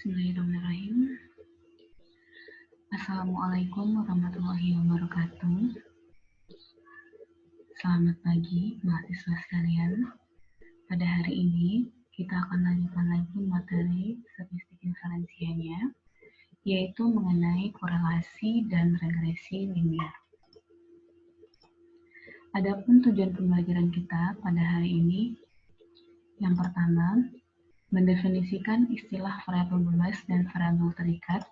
Bismillahirrahmanirrahim. Assalamualaikum warahmatullahi wabarakatuh. Selamat pagi mahasiswa sekalian. Pada hari ini kita akan lanjutkan lagi materi statistik inferensianya, yaitu mengenai korelasi dan regresi linier. Adapun tujuan pembelajaran kita pada hari ini, yang pertama, mendefinisikan istilah variabel bebas dan variabel terikat.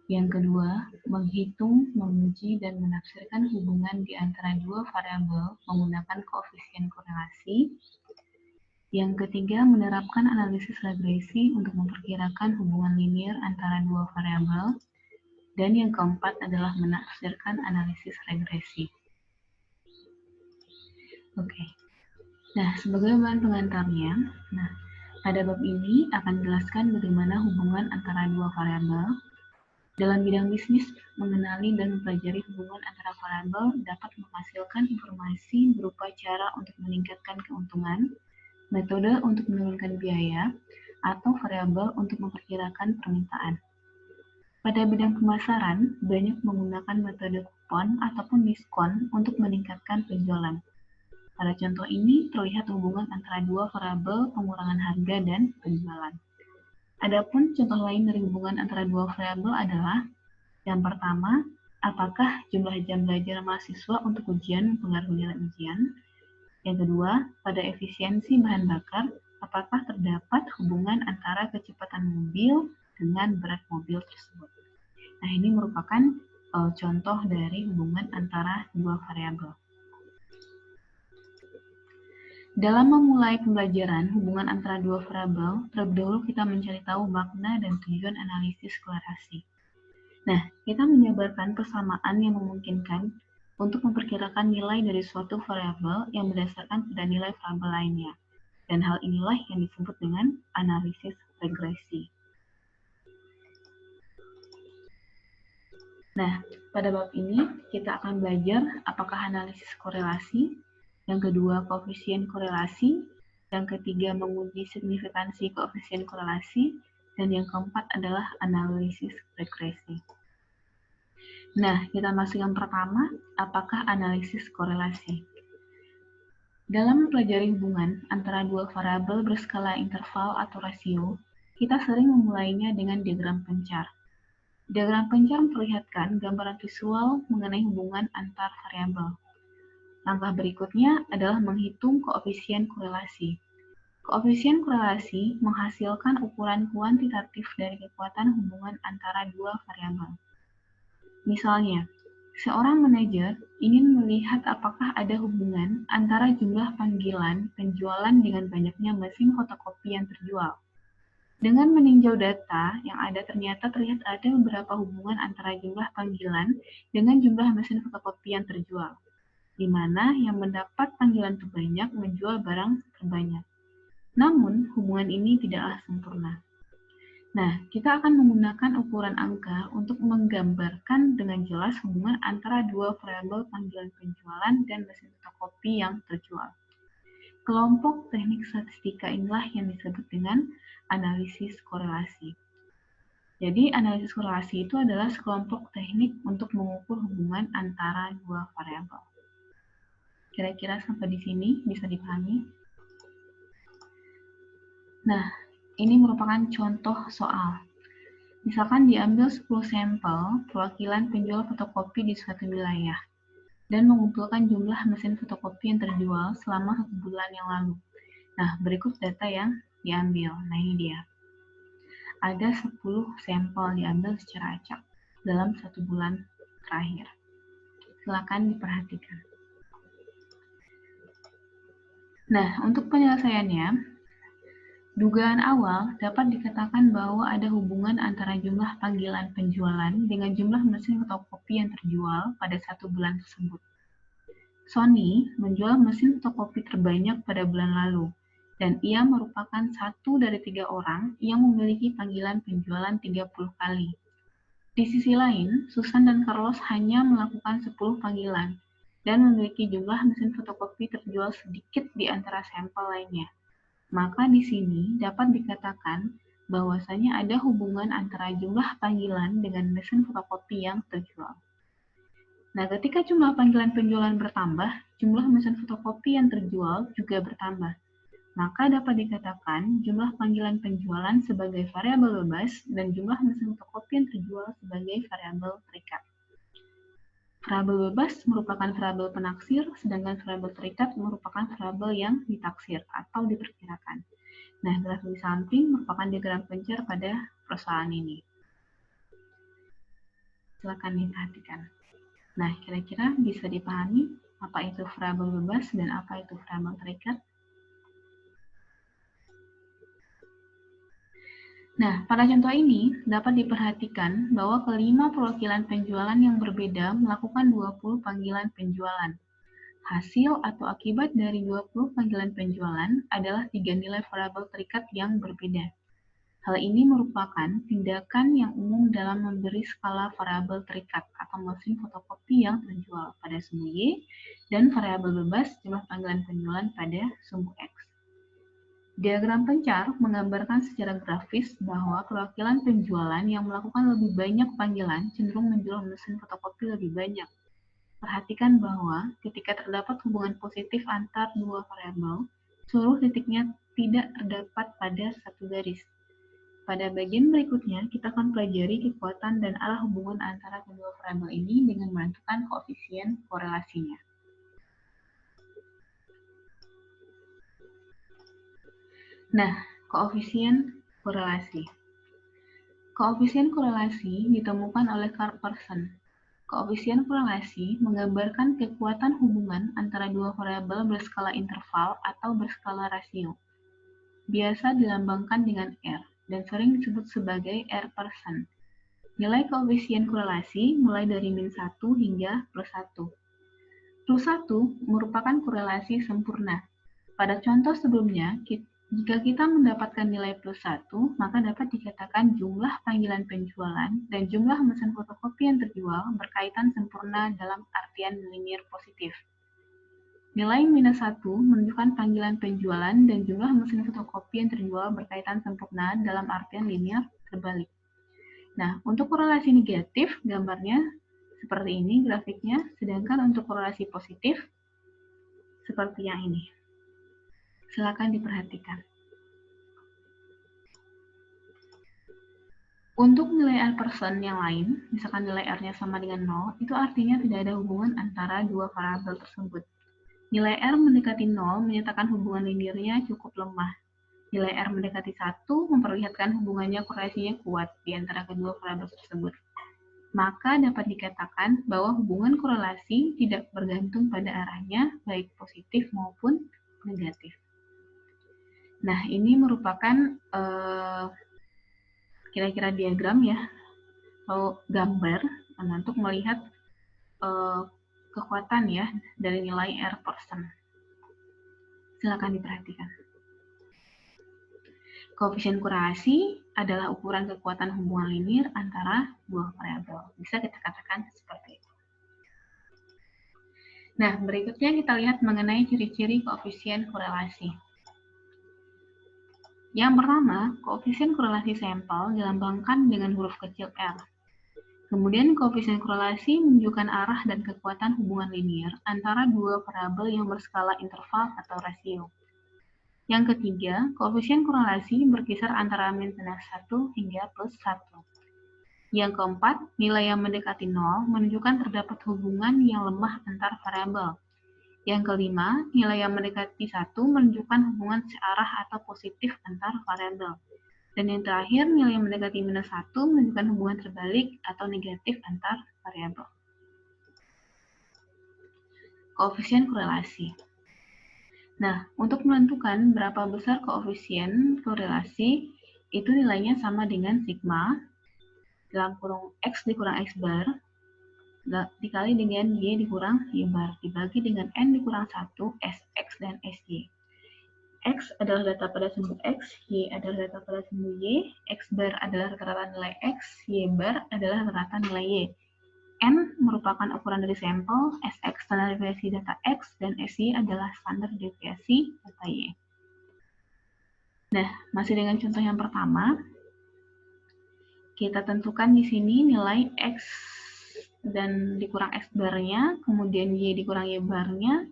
Yang kedua, menghitung, menguji, dan menafsirkan hubungan di antara dua variabel menggunakan koefisien korelasi. Yang ketiga, menerapkan analisis regresi untuk memperkirakan hubungan linier antara dua variabel. Dan yang keempat adalah menafsirkan analisis regresi. Oke. Nah, sebagai bahan pengantarnya, pada bab ini akan dijelaskan bagaimana hubungan antara dua variabel. Dalam bidang bisnis, mengenali dan mempelajari hubungan antara variabel dapat menghasilkan informasi berupa cara untuk meningkatkan keuntungan, metode untuk menurunkan biaya, atau variabel untuk memperkirakan permintaan. Pada bidang pemasaran, banyak menggunakan metode kupon ataupun diskon untuk meningkatkan penjualan. Pada contoh ini terlihat hubungan antara dua variabel pengurangan harga dan penjualan. Adapun contoh lain dari hubungan antara dua variabel adalah yang pertama, apakah jumlah jam belajar mahasiswa untuk ujian mempengaruhi nilai ujian? Yang kedua, pada efisiensi bahan bakar, apakah terdapat hubungan antara kecepatan mobil dengan berat mobil tersebut? Nah, ini merupakan contoh dari hubungan antara dua variabel. Dalam memulai pembelajaran hubungan antara dua variabel, terlebih dahulu kita mencari tahu makna dan tujuan analisis korelasi. Nah, kita menjabarkan persamaan yang memungkinkan untuk memperkirakan nilai dari suatu variabel yang berdasarkan pada nilai variabel lainnya. Dan hal inilah yang disebut dengan analisis regresi. Nah, pada bab ini kita akan belajar apakah analisis korelasi, yang kedua koefisien korelasi, yang ketiga menguji signifikansi koefisien korelasi, dan yang keempat adalah analisis regresi. Nah, kita masuk yang pertama, apakah analisis korelasi? Dalam mempelajari hubungan antara dua variabel berskala interval atau rasio, kita sering memulainya dengan diagram pencar. Diagram pencar memperlihatkan gambaran visual mengenai hubungan antar variabel. Langkah berikutnya adalah menghitung koefisien korelasi. Koefisien korelasi menghasilkan ukuran kuantitatif dari kekuatan hubungan antara dua variabel. Misalnya, seorang manajer ingin melihat apakah ada hubungan antara jumlah panggilan penjualan dengan banyaknya mesin fotokopi yang terjual. Dengan meninjau data yang ada, ternyata terlihat ada beberapa hubungan antara jumlah panggilan dengan jumlah mesin fotokopi yang terjual, di mana yang mendapat panggilan terbanyak menjual barang terbanyak. Namun, hubungan ini tidaklah sempurna. Nah, kita akan menggunakan ukuran angka untuk menggambarkan dengan jelas hubungan antara dua variabel panggilan penjualan dan mesin fotokopi yang terjual. Kelompok teknik statistika inilah yang disebut dengan analisis korelasi. Jadi, analisis korelasi itu adalah sekelompok teknik untuk mengukur hubungan antara dua variabel. Kira-kira sampai di sini bisa dipahami? Nah, ini merupakan contoh soal. Misalkan diambil 10 sampel perwakilan penjual fotokopi di suatu wilayah dan mengumpulkan jumlah mesin fotokopi yang terjual selama 1 bulan yang lalu. Nah, berikut data yang diambil. Nah, ini dia. Ada 10 sampel diambil secara acak dalam 1 bulan terakhir. Silakan diperhatikan. Nah, untuk penyelesaiannya, dugaan awal dapat dikatakan bahwa ada hubungan antara jumlah panggilan penjualan dengan jumlah mesin fotokopi yang terjual pada 1 bulan tersebut. Sony menjual mesin fotokopi terbanyak pada bulan lalu, dan ia merupakan 1 dari 3 orang yang memiliki panggilan penjualan 30 kali. Di sisi lain, Susan dan Carlos hanya melakukan 10 panggilan, dan memiliki jumlah mesin fotokopi terjual sedikit di antara sampel lainnya. Maka di sini dapat dikatakan bahwasanya ada hubungan antara jumlah panggilan dengan mesin fotokopi yang terjual. Nah, ketika jumlah panggilan penjualan bertambah, jumlah mesin fotokopi yang terjual juga bertambah. Maka dapat dikatakan jumlah panggilan penjualan sebagai variabel bebas dan jumlah mesin fotokopi yang terjual sebagai variabel terikat. Variabel bebas merupakan variabel penaksir, sedangkan variabel terikat merupakan variabel yang ditaksir atau diperkirakan. Nah, grafik di samping merupakan diagram pencar pada persoalan ini. Silakan diperhatikan. Nah, kira-kira bisa dipahami apa itu variabel bebas dan apa itu variabel terikat? Nah, pada contoh ini dapat diperhatikan bahwa kelima perwakilan penjualan yang berbeda melakukan 20 panggilan penjualan. Hasil atau akibat dari 20 panggilan penjualan adalah 3 nilai variabel terikat yang berbeda. Hal ini merupakan tindakan yang umum dalam memberi skala variabel terikat atau mesin fotokopi yang terjual pada sumbu Y dan variabel bebas jumlah panggilan penjualan pada sumbu X. Diagram pencar menggambarkan secara grafis bahwa perwakilan penjualan yang melakukan lebih banyak panggilan cenderung menjual mesin fotokopi lebih banyak. Perhatikan bahwa ketika terdapat hubungan positif antar dua variabel, seluruh titiknya tidak terdapat pada satu garis. Pada bagian berikutnya, kita akan pelajari kekuatan dan arah hubungan antara kedua variabel ini dengan menentukan koefisien korelasinya. Nah, koefisien korelasi. Koefisien korelasi ditemukan oleh Carl Pearson. Koefisien korelasi menggambarkan kekuatan hubungan antara dua variabel berskala interval atau berskala rasio. Biasa dilambangkan dengan R dan sering disebut sebagai R%. Nilai koefisien korelasi mulai dari -1 hingga +1. +1 merupakan korelasi sempurna. Pada contoh sebelumnya, jika kita mendapatkan nilai +1, maka dapat dikatakan jumlah panggilan penjualan dan jumlah mesin fotokopi yang terjual berkaitan sempurna dalam artian linear positif. Nilai -1 menunjukkan panggilan penjualan dan jumlah mesin fotokopi yang terjual berkaitan sempurna dalam artian linear terbalik. Nah, untuk korelasi negatif, gambarnya seperti ini grafiknya, sedangkan untuk korelasi positif, seperti yang ini. Silakan diperhatikan. Untuk nilai R% yang lain, misalkan nilai R-nya sama dengan 0, itu artinya tidak ada hubungan antara dua variabel tersebut. Nilai R mendekati 0 menyatakan hubungan linearnya cukup lemah. Nilai R mendekati 1 memperlihatkan hubungannya korelasinya kuat di antara kedua variabel tersebut. Maka dapat dikatakan bahwa hubungan korelasi tidak bergantung pada arahnya, baik positif maupun negatif. Nah, ini merupakan kira-kira diagram ya, atau gambar untuk melihat kekuatan ya dari nilai R%. Silakan diperhatikan. Koefisien korelasi adalah ukuran kekuatan hubungan linear antara dua variabel. Bisa kita katakan seperti itu. Nah, berikutnya kita lihat mengenai ciri-ciri koefisien korelasi. Yang pertama, koefisien korelasi sampel dilambangkan dengan huruf kecil R. Kemudian koefisien korelasi menunjukkan arah dan kekuatan hubungan linear antara dua variabel yang berskala interval atau rasio. Yang ketiga, koefisien korelasi berkisar antara -1 hingga +1. Yang keempat, nilai yang mendekati 0 menunjukkan terdapat hubungan yang lemah antar variabel. Yang kelima, nilai yang mendekati 1 menunjukkan hubungan searah atau positif antar variabel. Dan yang terakhir, nilai yang mendekati -1 menunjukkan hubungan terbalik atau negatif antar variabel. Koefisien korelasi. Nah, untuk menentukan berapa besar koefisien korelasi, itu nilainya sama dengan sigma dalam kurung X dikurang X bar dikali dengan Y dikurang Y bar dibagi dengan N dikurang 1 SX dan SY. X adalah data pada sumbu X, Y adalah data pada sumbu Y, X bar adalah rata-rata nilai X, Y bar adalah rata-rata nilai Y. N merupakan ukuran dari sampel, SX standar deviasi data X, dan SY adalah standar deviasi data Y. Nah, masih dengan contoh yang pertama, kita tentukan di sini nilai X dan dikurang X barnya, kemudian Y dikurang Y barnya,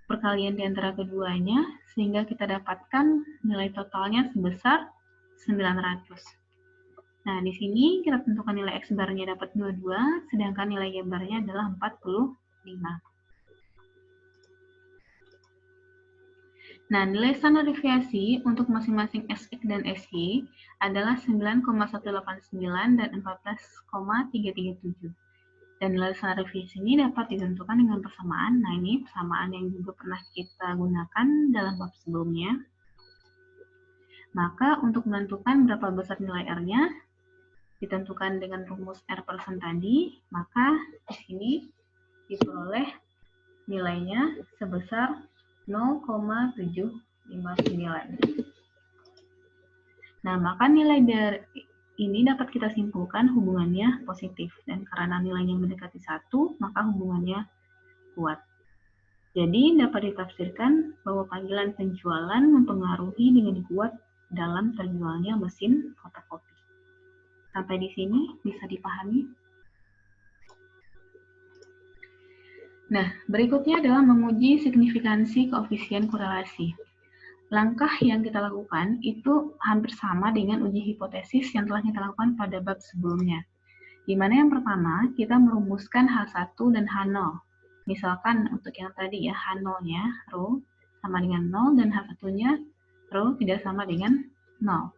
perkalian di antara keduanya, sehingga kita dapatkan nilai totalnya sebesar 900. Nah, di sini kita tentukan nilai X barnya dapat 22, sedangkan nilai Y barnya adalah 45. Nah, nilai standar deviasi untuk masing-masing SX dan SY adalah 9,189 dan 14,337. Dan nilai standar deviasi ini dapat ditentukan dengan persamaan. Nah, ini persamaan yang juga pernah kita gunakan dalam bab sebelumnya. Maka untuk menentukan berapa besar nilai R-nya, ditentukan dengan rumus R% tadi, maka di sini diperoleh nilainya sebesar 0,759. Nah, maka nilai dari ini dapat kita simpulkan hubungannya positif. Dan karena nilainya mendekati 1, maka hubungannya kuat. Jadi, dapat ditafsirkan bahwa panggilan penjualan mempengaruhi dengan kuat dalam terjualnya mesin fotokopi. Sampai di sini bisa dipahami? Nah, berikutnya adalah menguji signifikansi koefisien korelasi. Langkah yang kita lakukan itu hampir sama dengan uji hipotesis yang telah kita lakukan pada bab sebelumnya. Di mana yang pertama, kita merumuskan H1 dan H0. Misalkan untuk yang tadi ya, H0-nya, rho, sama dengan 0, dan H1-nya, rho, tidak sama dengan 0.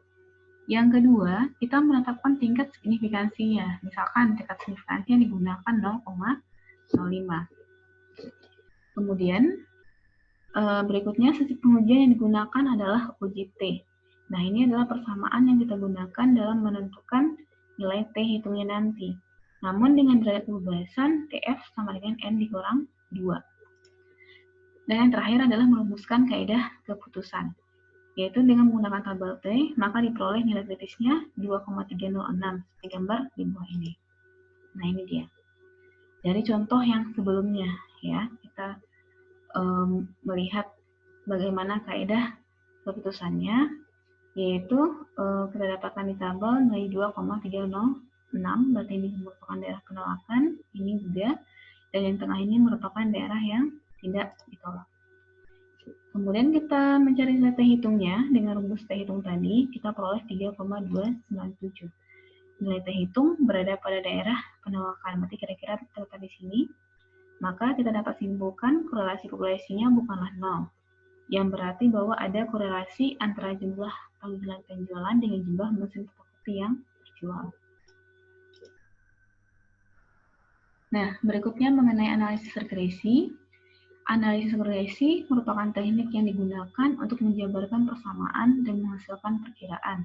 Yang kedua, kita menetapkan tingkat signifikansinya. Misalkan tingkat signifikansi yang digunakan 0,05. Kemudian, berikutnya sistem pengujian yang digunakan adalah uji T. Nah, ini adalah persamaan yang kita gunakan dalam menentukan nilai T hitungnya nanti. Namun dengan derajat kebebasan, TF sama dengan N dikurang 2. Dan yang terakhir adalah merumuskan kaidah keputusan. Yaitu dengan menggunakan tabel T, maka diperoleh nilai kritisnya 2,306, seperti gambar di bawah ini. Nah, ini dia. Dari contoh yang sebelumnya, ya, kita melihat bagaimana kaidah keputusannya, yaitu kita dapatkan di tabel nilai 2,306, berarti ini merupakan daerah penolakan, ini juga, dan yang tengah ini merupakan daerah yang tidak ditolak. Kemudian kita mencari nilai T hitungnya dengan rumus T hitung tadi, kita peroleh 3,297. Nilai T hitung berada pada daerah penolakan, berarti kira-kira terletak di sini. Maka kita dapat simpulkan korelasi-korelasinya bukanlah 0, yang berarti bahwa ada korelasi antara jumlah panggilan penjualan dengan jumlah mesin fotokopi yang terjual. Nah, berikutnya mengenai analisis regresi. Analisis regresi merupakan teknik yang digunakan untuk menjabarkan persamaan dan menghasilkan perkiraan.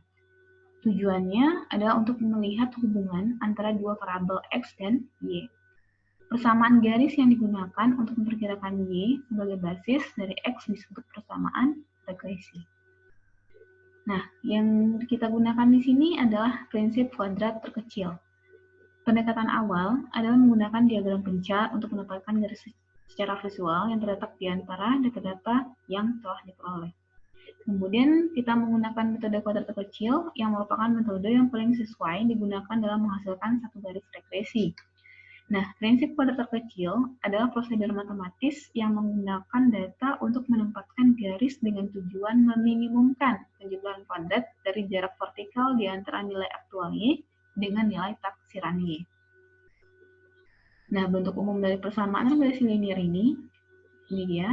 Tujuannya adalah untuk melihat hubungan antara dua variabel X dan Y. Persamaan garis yang digunakan untuk memperkirakan Y sebagai basis dari X disebut persamaan regresi. Nah, yang kita gunakan di sini adalah prinsip kuadrat terkecil. Pendekatan awal adalah menggunakan diagram pencar untuk mendapatkan garis secara visual yang terletak di antara data-data yang telah diperoleh. Kemudian kita menggunakan metode kuadrat terkecil yang merupakan metode yang paling sesuai digunakan dalam menghasilkan satu garis regresi. Nah, prinsip kuadrat terkecil adalah prosedur matematis yang menggunakan data untuk menempatkan garis dengan tujuan meminimumkan penjumlahan kuadrat dari jarak vertikal di antara nilai aktual Y dengan nilai taksiran Y. Nah, bentuk umum dari persamaan regresi linear ini dia.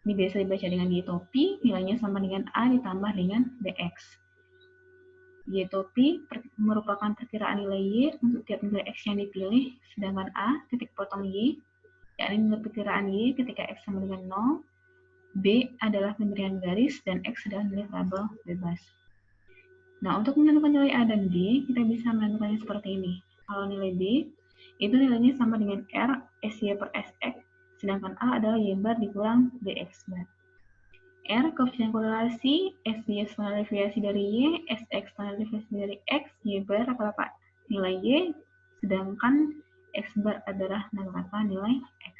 Ini biasa dibaca dengan Y topi, nilainya sama dengan A ditambah dengan BX. Y topi merupakan perkiraan nilai Y untuk tiap nilai X yang dipilih, sedangkan A titik potong Y, yakni nilai perkiraan Y ketika X sama dengan 0, B adalah pemberian garis, dan X adalah nilai variabel bebas. Nah, untuk menentukan nilai A dan B, kita bisa menentukannya seperti ini. Kalau nilai B, itu nilainya sama dengan R SY per SX, sedangkan A adalah Y bar dikurang BX bar. R koefisien korelasi, SY standar deviasi dari Y, SX standar deviasi dari X, Y bar rata-rata nilai Y, sedangkan X bar adalah rata-rata nilai X.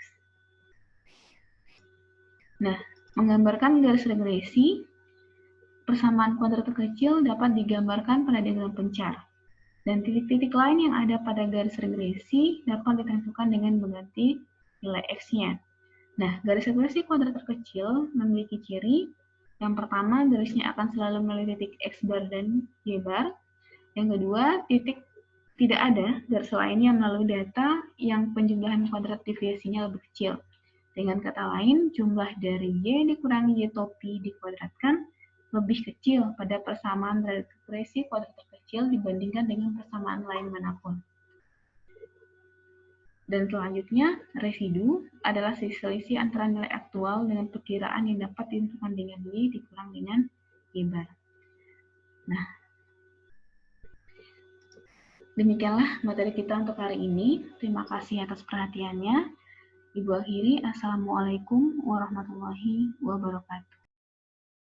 Nah, menggambarkan garis regresi, persamaan kuadrat terkecil dapat digambarkan pada diagram pencar. Dan titik-titik lain yang ada pada garis regresi dapat ditentukan dengan mengganti nilai X-nya. Nah, garis regresi kuadrat terkecil memiliki ciri yang pertama, garisnya akan selalu melalui titik X bar dan Y bar. Yang kedua, titik tidak ada garis lainnya melalui data yang penjumlahan kuadrat deviasinya lebih kecil. Dengan kata lain, jumlah dari Y dikurangi Y topi dikuadratkan lebih kecil pada persamaan regresi kuadrat terkecil dibandingkan dengan persamaan lain manapun. Dan selanjutnya, residu adalah selisih antara nilai aktual dengan perkiraan yang dapat ditentukan dengan Y dikurang dengan Y bar. Nah, demikianlah materi kita untuk hari ini. Terima kasih atas perhatiannya. Ibu akhiri, Assalamualaikum warahmatullahi wabarakatuh.